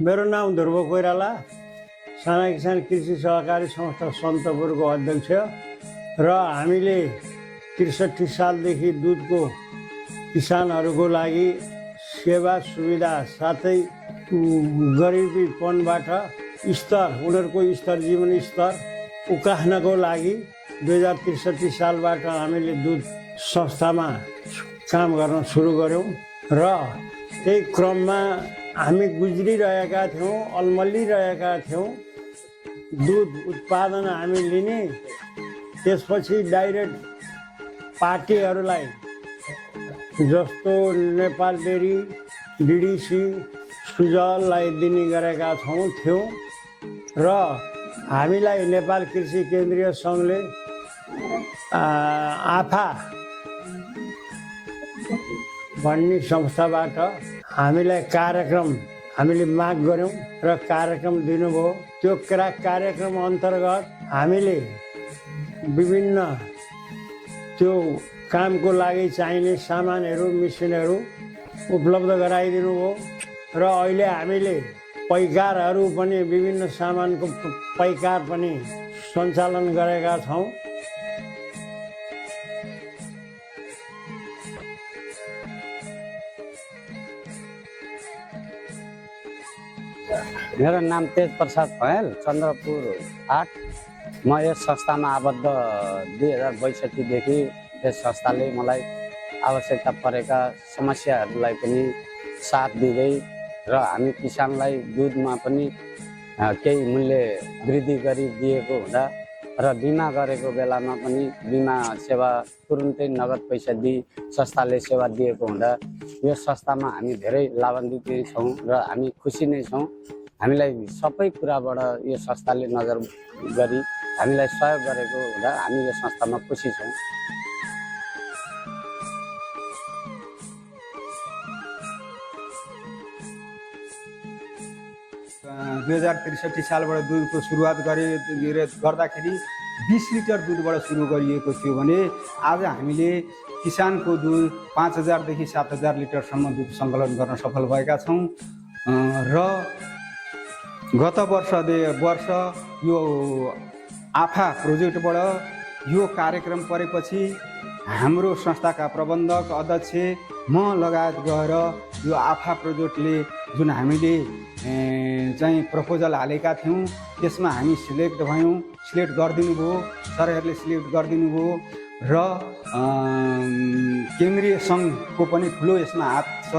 मेरो नाम ध्रुव कोइराला, साना किसान कृषि सहकारी संस्था सन्तपुरको अध्यक्ष र हामीले ६३ सालदेखि दुधको किसानहरूको लागि सेवा सुविधा साथै गरिबीपनबाट उनीहरूको जीवन स्तर उकास्नको लागि 2063 सालबाट हामीले दुध संस्थामा काम गर्न सुरु गऱ्यौँ र त्यही क्रममा हामी गुज्रिरहेका थियौँ, अल्मलिरहेका थियौँ। दुध उत्पादन हामी लिने, त्यसपछि डाइरेक्ट पार्टीहरूलाई जस्तो नेपाल डेरी, डिडिसी, सुजललाई दिने गरेका थियौँ र हामीलाई नेपाल कृषि केन्द्रीय सङ्घले आफा भन्ने संस्थाबाट हामीले माग गऱ्यौँ र कार्यक्रम दिनुभयो। त्यो कार्यक्रम अन्तर्गत हामीले विभिन्न त्यो कामको लागि चाहिने सामानहरू, मिसिनहरू उपलब्ध गराइदिनु भयो र अहिले हामीले पैकारहरू पनि विभिन्न सामानको पैकार पनि सञ्चालन गरेका छौँ। मेरो नाम तेज प्रसाद पहेल, चन्द्रपुर 8। म यस संस्थामा आबद्ध 2062देखि यस संस्थाले मलाई आवश्यकता परेका समस्याहरूलाई पनि साथ दिँदै र हामी किसानलाई दुधमा पनि केही मूल्य वृद्धि गरिदिएको हुँदा र बिमा गरेको बेलामा पनि बिमा सेवा तुरुन्तै नगद पैसा दिई संस्थाले सेवा दिएको हुँदा यो संस्थामा हामी धेरै लाभान्वित छौँ र हामी खुसी नै छौँ। हामीलाई सबै कुराबाट यो संस्थाले नजर गरी हामीलाई सहयोग गरेको हुँदा हामी यो संस्थामा खुसी छौँ। 2063 सालबाट दुधको सुरुवात गर्दाखेरि 20 लिटर दुधबाट सुरु गरिएको थियो भने आज हामीले किसानको दुध 5000 देखि 7000 लिटरसम्म दुध सङ्कलन गर्न सफल भएका छौँ र गत वर्ष यो आफा प्रोजेक्टबाट यो कार्यक्रम परेपछि हाम्रो संस्थाका प्रबन्धक, अध्यक्ष, म लगायत गएर यो आफा प्रोजेक्टले जुन हामीले चाहिँ प्रपोजल हालेका थियौँ त्यसमा हामी सिलेक्ट गरिदिनु भयो, सरहरूले सिलेक्ट गरिदिनु भयो र केन्द्रीय सङ्घको पनि ठुलो यसमा हात छ।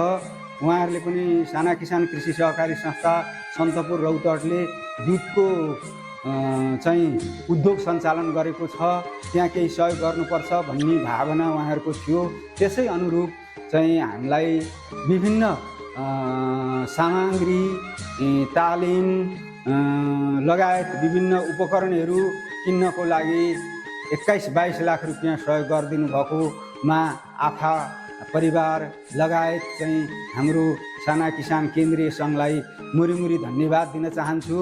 उहाँहरूले पनि साना किसान कृषि सहकारी संस्था सन्तपुर रौतहटले दुधको चाहिँ उद्योग सञ्चालन गरेको छ, त्यहाँ केही सहयोग गर्नुपर्छ भन्ने भावना उहाँहरूको थियो। त्यसै अनुरूप चाहिँ हामीलाई विभिन्न सामग्री, तालिम लगायत विभिन्न उपकरणहरू किन्नको लागि 21-22 लाख रुपियाँ सहयोग गरिदिनु भएकोमा आफा परिवार लगायत चाहिँ हाम्रो साना किसान केन्द्रीय सङ्घलाई मुरी धन्यवाद दिन चाहन्छु।